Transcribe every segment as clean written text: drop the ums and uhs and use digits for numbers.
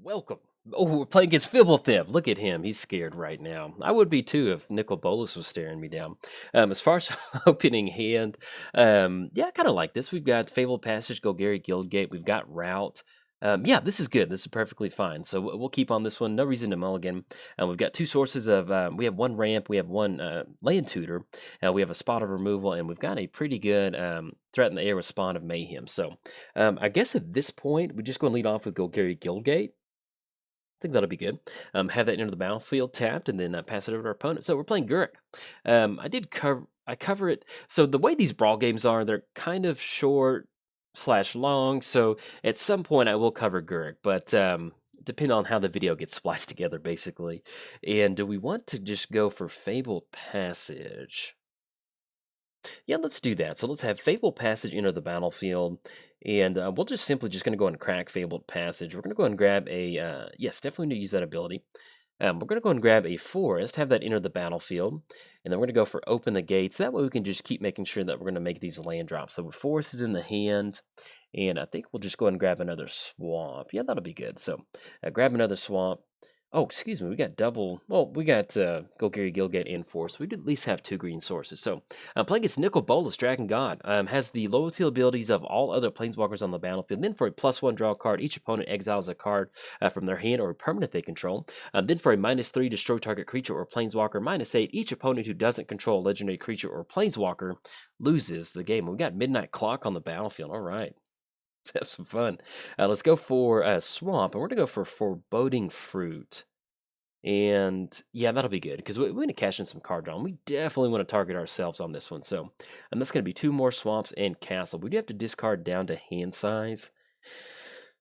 Welcome. Oh, we're playing against Fibblethip. Look at him. He's scared right now. I would be too if Nicol Bolas was staring me down. As far as opening hand, yeah, I kind of like this. We've got Fabled Passage, Golgari Guildgate. We've got Route. Yeah, this is good. This is perfectly fine. So we'll keep on this one. No reason to mulligan. We've got two sources of, we have one ramp, we have one land tutor, we have a spot of removal, and we've got a pretty good threat in the air with Spawn of Mayhem. So I guess at this point, we're just going to lead off with Golgari Guildgate. I think that'll be good. Have that into the battlefield tapped, and then pass it over to our opponent. So we're playing Garruk. I cover it. So the way these Brawl games are, they're kind of short slash long. So at some point I will cover Garruk, but depending on how the video gets spliced together, basically. And do we want to just go for Fabled Passage? Yeah, let's do that. So let's have Fabled Passage enter the battlefield, and we'll just simply going to go and crack Fabled Passage. We're going to go and grab a, yes, definitely need to use that ability. We're going to go and grab a Forest, have that enter the battlefield, and then we're going to go for Open the Gates. That way we can just keep making sure that we're going to make these land drops. So Forest is in the hand, and I think we'll just go ahead and grab another Swamp. Yeah, that'll be good. So grab another Swamp. Oh, excuse me, we got double, well, we got Golgari Guildgate and Force. We did at least have two green sources. So, playing against Nicol Bolas, Dragon God, has the loyalty abilities of all other Planeswalkers on the battlefield. Then for a +1 draw card, each opponent exiles a card from their hand or a permanent they control. Then for a -3, destroy target creature or Planeswalker. -8, each opponent who doesn't control a legendary creature or Planeswalker loses the game. We got Midnight Clock on the battlefield, all right. Let's have some fun. Let's go for Swamp, and we're going to go for Foreboding Fruit. And yeah, that'll be good, because we're going to cash in some card draw. And we definitely want to target ourselves on this one. So, and that's going to be 2 more Swamps and Castle. We do have to discard down to hand size.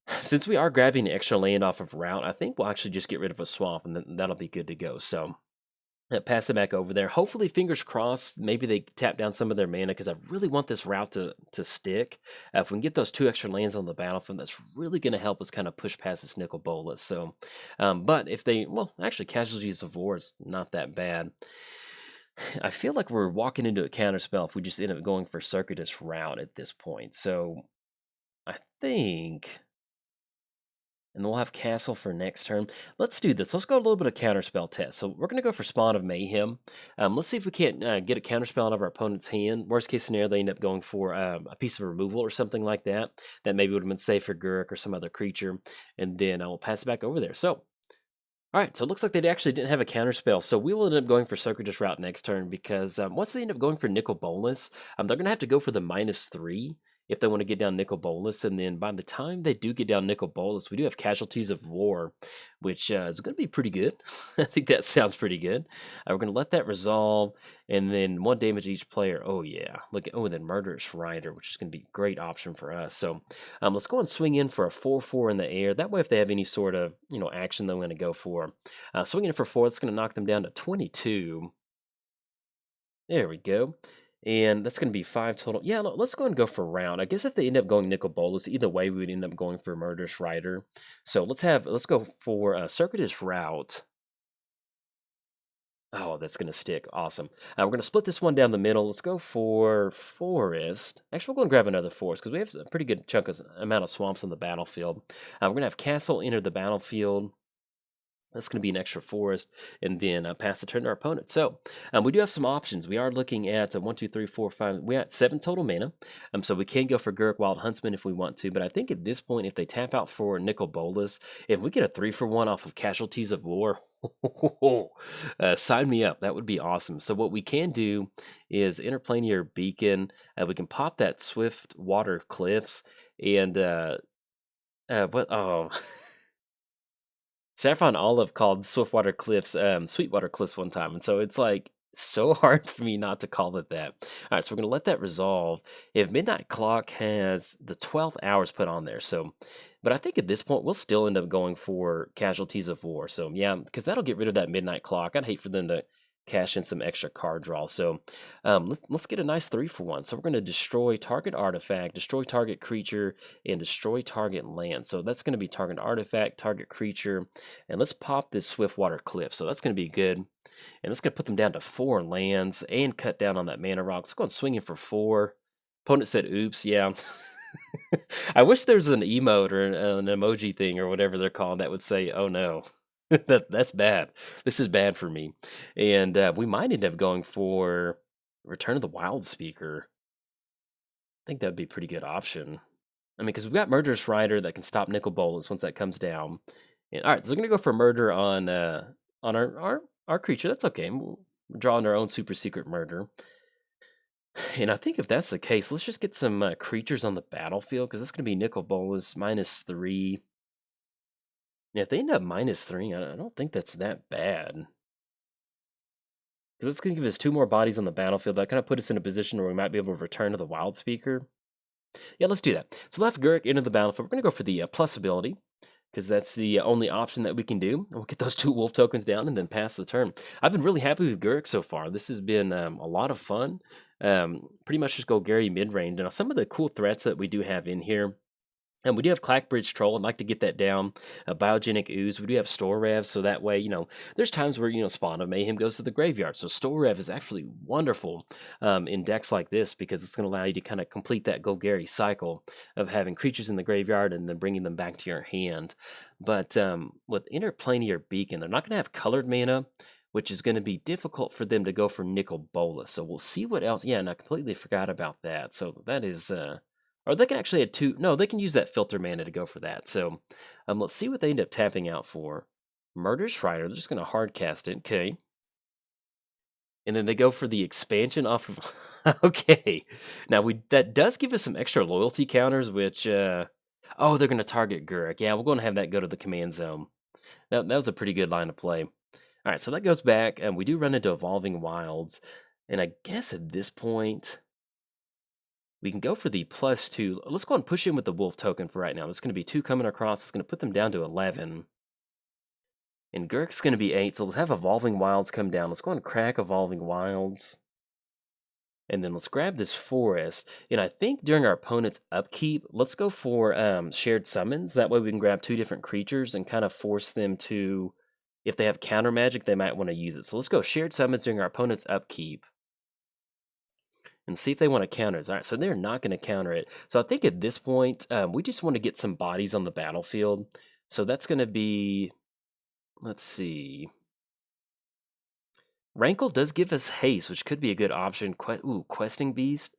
Since we are grabbing an extra land off of Route, I think we'll actually just get rid of a Swamp, and then that'll be good to go. So, pass it back over there. Hopefully, fingers crossed, maybe they tap down some of their mana, because I really want this Route to stick. If we can get those 2 extra lands on the battlefield, that's really going to help us kind of push past this Nicol Bolas. So, but if they, well, actually, Casualties of War is not that bad. I feel like we're walking into a counterspell if we just end up going for Circuitous Route at this point. So, I think... And we'll have Castle for next turn. Let's do this. Let's go a little bit of Counterspell test. So we're going to go for Spawn of Mayhem. Let's see if we can't get a Counterspell out of our opponent's hand. Worst case scenario, they end up going for a piece of removal or something like that. That maybe would have been safe for Garruk or some other creature. And then I will pass it back over there. So, alright, so it looks like they actually didn't have a Counterspell. So we will end up going for Circuitous Route next turn, because once they end up going for Nicol Bolas, they're going to have to go for the -3. If they want to get down Nicol Bolas, and then by the time they do get down Nicol Bolas, we do have Casualties of War, which is going to be pretty good. I think that sounds pretty good. We're going to let that resolve, and then 1 damage each player. Oh yeah, look at, oh, and then Murderous Rider, which is going to be a great option for us. So let's go and swing in for a 4/4 in the air. That way, if they have any sort of action, they're going to go for. Swinging in for 4, it's going to knock them down to 22. There we go. And that's going to be 5 total. Yeah, let's go and go for Round. I guess if they end up going Nicol Bolas, either way, we would end up going for Murderous Rider. So let's go for Circuitous Route. Oh, that's going to stick. Awesome. We're going to split this one down the middle. Let's go for Forest. Actually, we'll go and grab another Forest, because we have a pretty good amount of Swamps on the battlefield. We're going to have Castle enter the battlefield. That's going to be an extra Forest, and then pass the turn to our opponent. So we do have some options. We are looking at 1, 2, 3, 4, 5. We're at 7 total mana. So we can go for Garruk Wild Huntsman if we want to. But I think at this point, if they tap out for Nicol Bolas, if we get a 3-for-1 off of Casualties of War, sign me up. That would be awesome. So what we can do is Interplanar Beacon. We can pop that Swift Water Cliffs, and what? Oh. Saffron Olive called Swiftwater Cliffs Sweetwater Cliffs one time, and so it's like so hard for me not to call it that. All right, so we're gonna let that resolve. If Midnight Clock has the 12th hours put on there, so, but I think at this point we'll still end up going for Casualties of War. So yeah, because that'll get rid of that Midnight Clock. I'd hate for them to cash in some extra card draw. So let's get a nice 3-for-1. So we're going to destroy target artifact, destroy target creature, and destroy target land. So that's going to be target artifact, target creature, and let's pop this Swiftwater Cliff. So that's going to be good. And that's going to put them down to 4 lands and cut down on that mana rock. Let's go and swing in for 4. Opponent said, oops, yeah. I wish there's an emote or an emoji thing or whatever they're called that would say, "Oh no, that's bad. This is bad for me." And we might end up going for Return of the Wild Speaker. I think that'd be a pretty good option. I mean, because we've got Murderous Rider that can stop Nicol Bolas once that comes down. And all right, so we're gonna go for murder on our creature. That's okay. We'll draw in our own super secret murder. And I think if that's the case, let's just get some creatures on the battlefield because that's going to be Nicol Bolas -3. Yeah, if they end up -3, I don't think that's that bad. Because that's going to give us 2 more bodies on the battlefield. That kind of put us in a position where we might be able to return to the Wild Speaker. Yeah, let's do that. So left Garruk into the battlefield. We're going to go for the plus ability because that's the only option that we can do. We'll get those 2 wolf tokens down and then pass the turn. I've been really happy with Garruk so far. This has been a lot of fun. Pretty much just go Gary mid-range. Now, some of the cool threats that we do have in here, and we do have Clackbridge Troll. I'd like to get that down. Biogenic Ooze. We do have Store Rev, so that way, there's times where, Spawn of Mayhem goes to the graveyard. So Store Rev is actually wonderful in decks like this because it's going to allow you to kind of complete that Go Gary cycle of having creatures in the graveyard and then bringing them back to your hand. But with Interplanar Beacon, they're not going to have colored mana, which is going to be difficult for them to go for Nicol Bolas. So we'll see what else. Yeah, and I completely forgot about that. So that is... or they can actually add 2. No, they can use that filter mana to go for that. So let's see what they end up tapping out for. Murderous Rider. They're just going to hard cast it. Okay. And then they go for the expansion off of... okay. Now, that does give us some extra loyalty counters, which... oh, they're going to target Garruk. Yeah, we're going to have that go to the command zone. That was a pretty good line of play. All right, so that goes back, and we do run into Evolving Wilds. And I guess at this point... we can go for the +2. Let's go and push in with the wolf token for right now. There's going to be 2 coming across. It's going to put them down to 11. And Garruk's going to be 8, so let's have Evolving Wilds come down. Let's go and crack Evolving Wilds. And then let's grab this forest. And I think during our opponent's upkeep, let's go for Shared Summons. That way we can grab 2 different creatures and kind of force them to... if they have counter magic, they might want to use it. So let's go Shared Summons during our opponent's upkeep. And see if they want to counter it. All right, so they're not going to counter it. So I think at this point, we just want to get some bodies on the battlefield. So that's going to be, let's see. Rankle does give us haste, which could be a good option. Questing Beast.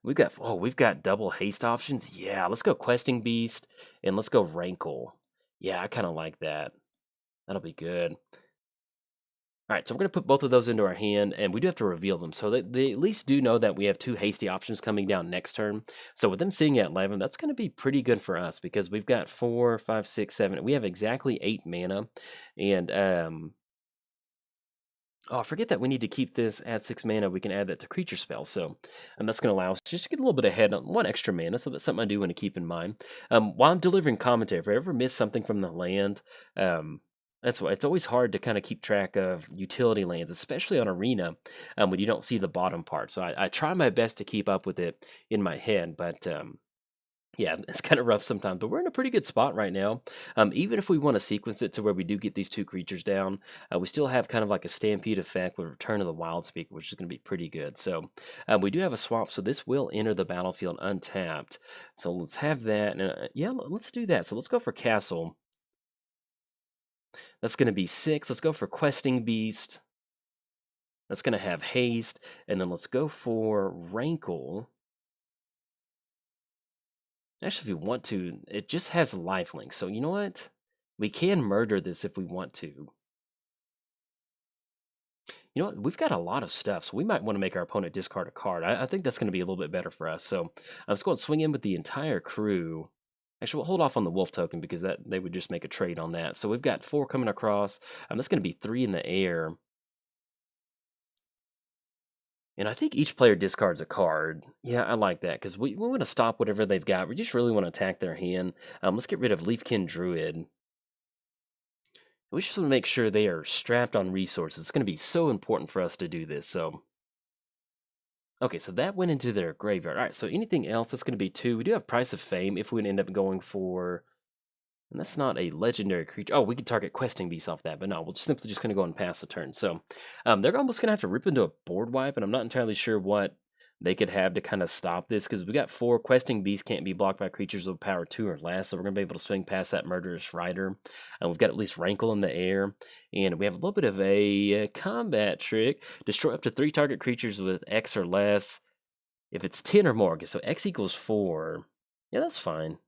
We've got double haste options. Yeah, let's go Questing Beast and let's go Rankle. Yeah, I kind of like that. That'll be good. All right, so we're going to put both of those into our hand, and we do have to reveal them. So they at least do know that we have 2 hasty options coming down next turn. So with them sitting at 11, that's going to be pretty good for us because we've got 4, 5, 6, 7. We have exactly 8 mana. And, I forget that we need to keep this at 6 mana. We can add that to creature spells. So that's going to allow us just to get a little bit ahead on 1 extra mana. So that's something I do want to keep in mind. While I'm delivering commentary, if I ever miss something from the land, that's why it's always hard to kind of keep track of utility lands, especially on Arena, when you don't see the bottom part. So I try my best to keep up with it in my head, but yeah, it's kind of rough sometimes. But we're in a pretty good spot right now. Even if we want to sequence it to where we do get these 2 creatures down, we still have kind of like a stampede effect with Return of the Wild Speaker, which is going to be pretty good. So we do have a swamp, so this will enter the battlefield untapped. So let's have that. And, yeah, let's do that. So let's go for Castle. That's going to be 6. Let's go for Questing Beast. That's going to have haste. And then let's go for Rankle. Actually, if we want to, it just has lifelink. So you know what? We can murder this if we want to. You know what? We've got a lot of stuff, so we might want to make our opponent discard a card. I think that's going to be a little bit better for us. So let's go and swing in with the entire crew. Actually, we'll hold off on the wolf token because they would just make a trade on that. So we've got 4 coming across. That's going to be 3 in the air. And I think each player discards a card. Yeah, I like that because we want to stop whatever they've got. We just really want to attack their hand. Let's get rid of Leafkin Druid. We just want to make sure they are strapped on resources. It's going to be so important for us to do this. So, okay, so that went into their graveyard. All right, so anything else, that's going to be 2. We do have Price of Fame if we end up going for... and that's not a legendary creature. Oh, we could target Questing Beast off that, but no, we're simply just going to go and pass the turn. So they're almost going to have to rip into a board wipe, and I'm not entirely sure what they could have to kind of stop this, because we got 4 questing beasts can't be blocked by creatures with power 2 or less, so we're going to be able to swing past that murderous rider. And we've got at least rankle in the air, and we have a little bit of a combat trick. Destroy up to 3 target creatures with X or less if it's 10 or more. Okay, so X equals 4. Yeah, that's fine.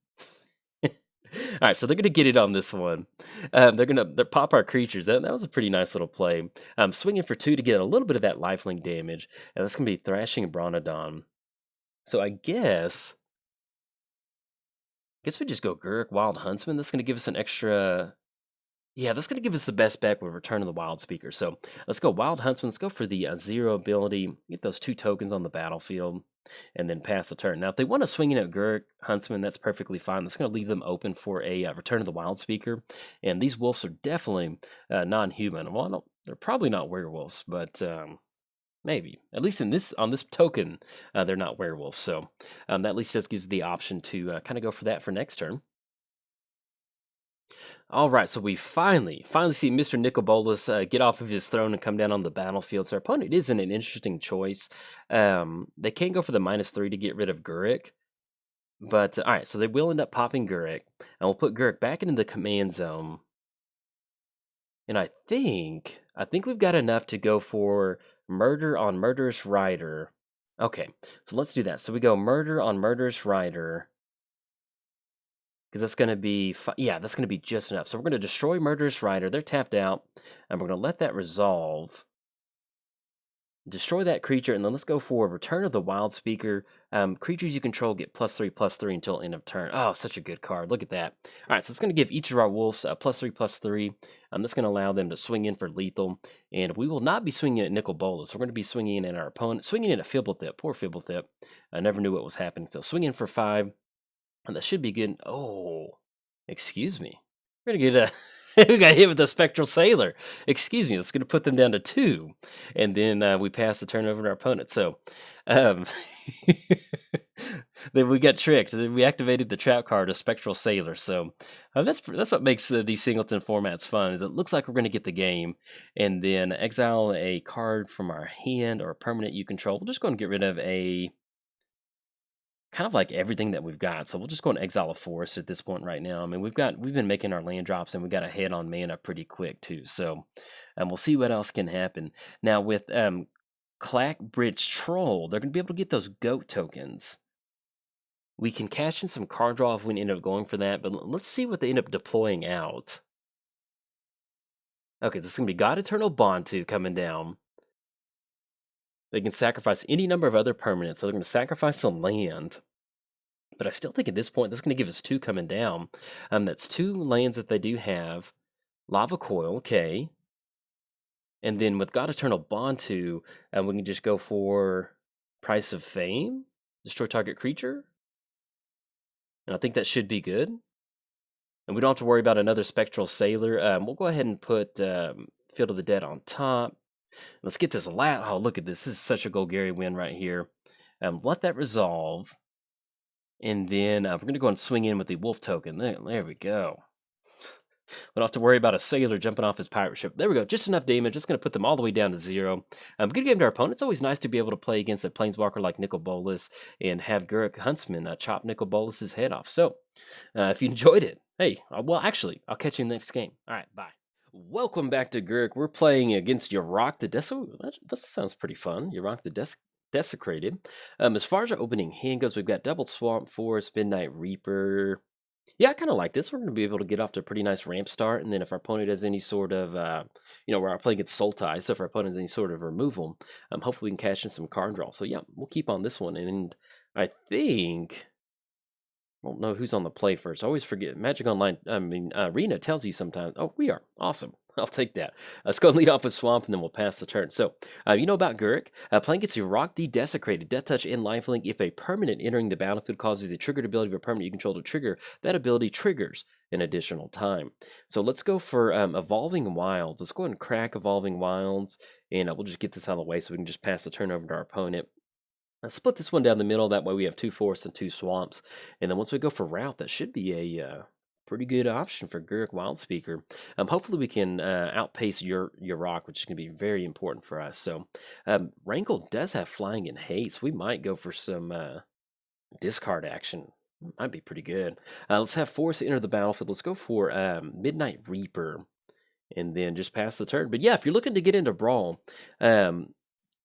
All right, so they're going to get it on this one. They're going to pop our creatures. That was a pretty nice little play. Swinging for 2 to get a little bit of that lifelink damage. And that's going to be Thrashing Bronodon. So I guess we just go Garruk, Wild Huntsman. That's going to give us an extra... Yeah, that's going to give us the best bet with Return of the Wild Speaker. So let's go Wild Huntsman. Let's go for the 0 ability. Get those 2 tokens on the battlefield. And then pass the turn. Now, if they want to swing in at Garruk, Huntsman, that's perfectly fine. That's going to leave them open for a Return of the Wild Speaker. And these wolves are definitely non-human. Well, they're probably not werewolves, but maybe. At least on this token, they're not werewolves. So that at least just gives the option to kind of go for that for next turn. All right, so we finally see Mr. Nicol Bolas get off of his throne and come down on the battlefield. So our opponent is in an interesting choice. They can go for the -3 to get rid of Garruk. But, all right, so they will end up popping Garruk. And we'll put Garruk back into the command zone. And I think we've got enough to go for Murder on Murderous Rider. Okay, so let's do that. So we go Murder on Murderous Rider. Because that's going to be, yeah, that's going to be just enough. So we're going to destroy Murderous Rider. They're tapped out. And we're going to let that resolve. Destroy that creature. And then let's go for Return of the Wild Speaker. Creatures you control get +3/+3 until end of turn. Oh, such a good card. Look at that. All right, so it's going to give each of our wolves +3/+3. That's going to allow them to swing in for lethal. And we will not be swinging at Nicol Bolas. We're going to be swinging in at our opponent. Swinging in at Fibblethip. Poor Fibblethip. I never knew what was happening. So swing in for 5. And that should be good. Oh, excuse me. We're going to get a... we got hit with the Spectral Sailor. Excuse me. That's going to put them down to 2. And then we pass the turn over to our opponent. So then we got tricked. Then we activated the trap card, a Spectral Sailor. So that's what makes these singleton formats fun, is it looks like we're going to get the game. And then exile a card from our hand or a permanent you control. We'll just go and get rid of a... kind of like everything that we've got. So we'll just go and exile a forest at this point right now. I mean, we've been making our land drops, and we got a hit on mana pretty quick too. So we'll see what else can happen. Now with Clackbridge Troll, they're going to be able to get those goat tokens. We can cash in some card draw if we end up going for that, but let's see what they end up deploying out. Okay, this is going to be God Eternal Bontu coming down. They can sacrifice any number of other permanents, so they're going to sacrifice a land. But I still think at this point, this is going to give us 2 coming down. That's 2 lands that they do have. Lava Coil, okay. And then with God Eternal Bontu, we can just go for Price of Fame. Destroy target creature. And I think that should be good. And we don't have to worry about another Spectral Sailor. We'll go ahead and put Field of the Dead on top. Let's get this oh, look at this. This is such a Golgari win right here. Let that resolve. And then we're going to go and swing in with the wolf token. There we go. We don't have to worry about a sailor jumping off his pirate ship. There we go. Just enough damage. Just going to put them all the way down to 0. Good game to our opponent. It's always nice to be able to play against a planeswalker like Nicol Bolas and have Garruk Huntsman chop Nicol Bolas' head off. So if you enjoyed it, hey, well, actually, I'll catch you in the next game. All right, bye. Welcome back to Garruk. We're playing against Yarok the that sounds pretty fun. Yarok the Desecrated. As far as our opening hand goes, we've got Doubled Swamp Forest, Midnight Reaper. Yeah, I kind of like this. We're going to be able to get off to a pretty nice ramp start, and then if our opponent has any sort of, where our play gets Sultai, so if our opponent has any sort of removal, hopefully we can cash in some card draw. So yeah, we'll keep on this one, and I think... I don't know who's on the play first. I always forget. Magic Online, Arena tells you sometimes. Oh, we are. Awesome. I'll take that. Let's go lead off with Swamp, and then we'll pass the turn. So, you know about Garruk. Playing gets Yarok the Desecrated. Death Touch and Lifelink. If a permanent entering the battlefield causes the triggered ability of a permanent you control to trigger, that ability triggers an additional time. So let's go for Evolving Wilds. Let's go ahead and crack Evolving Wilds, and we'll just get this out of the way so we can just pass the turn over to our opponent. Split this one down the middle. That way we have 2 forests and 2 swamps. And then once we go for route, that should be a Pretty good option for Garruk Wildspeaker. Hopefully we can outpace your Yarok, which is going to be very important for us. So Rankle does have flying and haste. We might go for some discard action. Might be pretty good. Let's have Force enter the battlefield. Let's go for Midnight Reaper and then just pass the turn. But yeah, if you're looking to get into Brawl,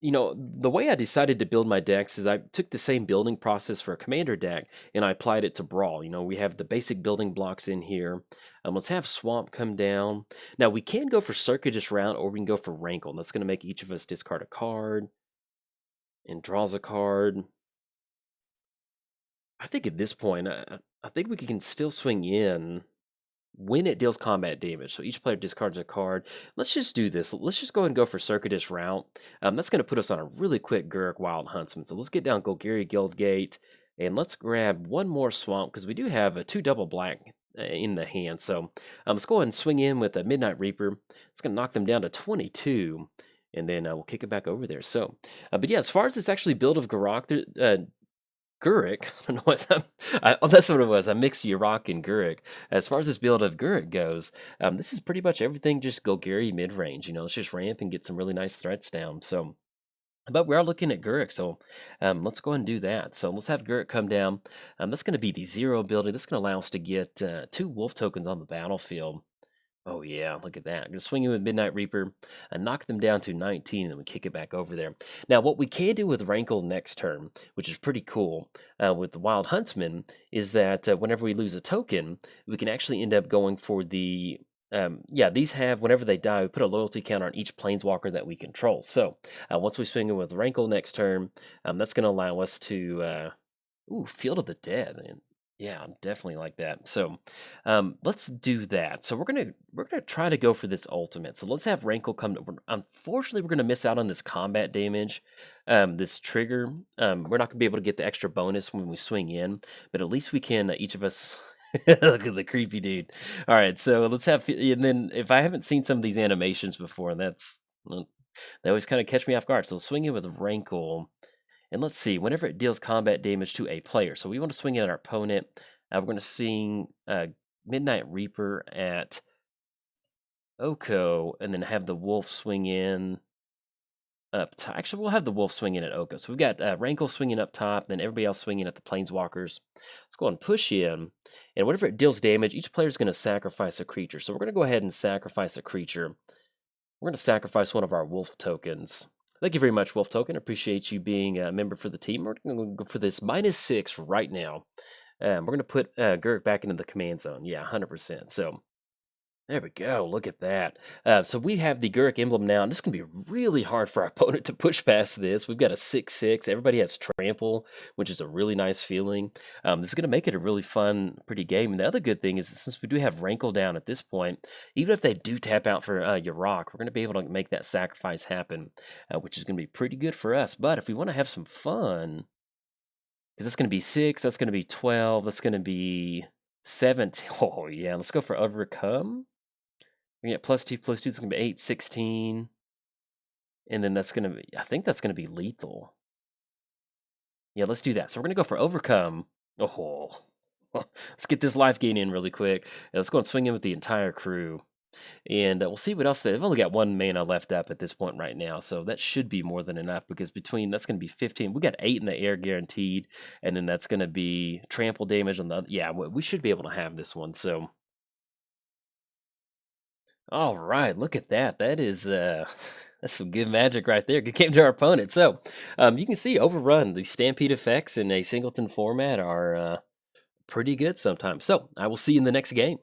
you know, the way I decided to build my decks is I took the same building process for a commander deck and I applied it to Brawl. You know, we have the basic building blocks in here. Let's have Swamp come down. Now, we can go for Circuitous Route or we can go for Rankle. That's going to make each of us discard a card and draws a card. I think at this point, I think we can still swing in when it deals combat damage. So each player discards a card. Let's just do this. Let's just go ahead and go for Circuitous Route. That's going to put us on a really quick Garruk Wild Huntsman. So let's get down Golgari Guildgate, and let's grab one more Swamp, because we do have 2 double black in the hand. So let's go ahead and swing in with a Midnight Reaper. It's going to knock them down to 22, and then we'll kick it back over there. So, but yeah, as far as this actually build of Garruk, Garruk, I don't know what that's what it was. I mixed Yarok and Garruk. As far as this build of Garruk goes, this is pretty much everything just Golgari mid-range. You know, let's just ramp and get some really nice threats down. So, but we are looking at Garruk, so let's go ahead and do that. So let's have Garruk come down. That's going to be the 0 ability. That's going to allow us to get 2 wolf tokens on the battlefield. Oh yeah, look at that. I'm going to swing in with Midnight Reaper and knock them down to 19, and then we kick it back over there. Now, what we can do with Rankle next turn, which is pretty cool, with the Wild Huntsman, is that whenever we lose a token, we can actually end up going for the... yeah, these have, whenever they die, we put a loyalty count on each planeswalker that we control. So, once we swing in with Rankle next turn, that's going to allow us to... ooh, Field of the Dead, man. Yeah, definitely like that. So, let's do that. So we're gonna try to go for this ultimate. So let's have Rankle come. Unfortunately, we're gonna miss out on this combat damage, this trigger. We're not gonna be able to get the extra bonus when we swing in, but at least we can. Each of us. Look at the creepy dude. All right, so let's have. And then if I haven't seen some of these animations before, that's they always kind of catch me off guard. So we'll swing in with Rankle. And let's see, whenever it deals combat damage to a player, so we want to swing it at our opponent. We're going to sing Midnight Reaper at Oko, and then have the wolf swing in up top. Actually, we'll have the wolf swing in at Oko. So we've got Rankle swinging up top, then everybody else swinging at the Planeswalkers. Let's go and push in, and whenever it deals damage, each player is going to sacrifice a creature. So we're going to go ahead and sacrifice a creature. We're going to sacrifice one of our wolf tokens. Thank you very much, Wolf Token. Appreciate you being a member for the team. We're going to go for this -6 right now. We're going to put Garruk back into the command zone. Yeah, 100%. So there we go. Look at that. So we have the Garruk emblem now, and this is going to be really hard for our opponent to push past this. We've got a 6/6. Everybody has trample, which is a really nice feeling. This is going to make it a really fun, pretty game. And the other good thing is that since we do have Rankle down at this point, even if they do tap out for Yarok, we're going to be able to make that sacrifice happen, which is going to be pretty good for us. But if we want to have some fun, because that's going to be 6, that's going to be 12, that's going to be 17. Oh, yeah. Let's go for Overcome. We get +2, +2, it's going to be 8, 16. And then that's going to be, I think that's going to be lethal. Yeah, let's do that. So we're going to go for Overcome. Oh, let's get this life gain in really quick. And let's go and swing in with the entire crew. And we'll see what else. They've only got 1 mana left up at this point right now. So that should be more than enough, because between, that's going to be 15. We got 8 in the air guaranteed. And then that's going to be trample damage on the other. Yeah, we should be able to have this one. So. All right, look at that. That is that's some good magic right there. Good game to our opponent. So you can see Overrun, the Stampede effects in a singleton format are pretty good sometimes. So I will see you in the next game.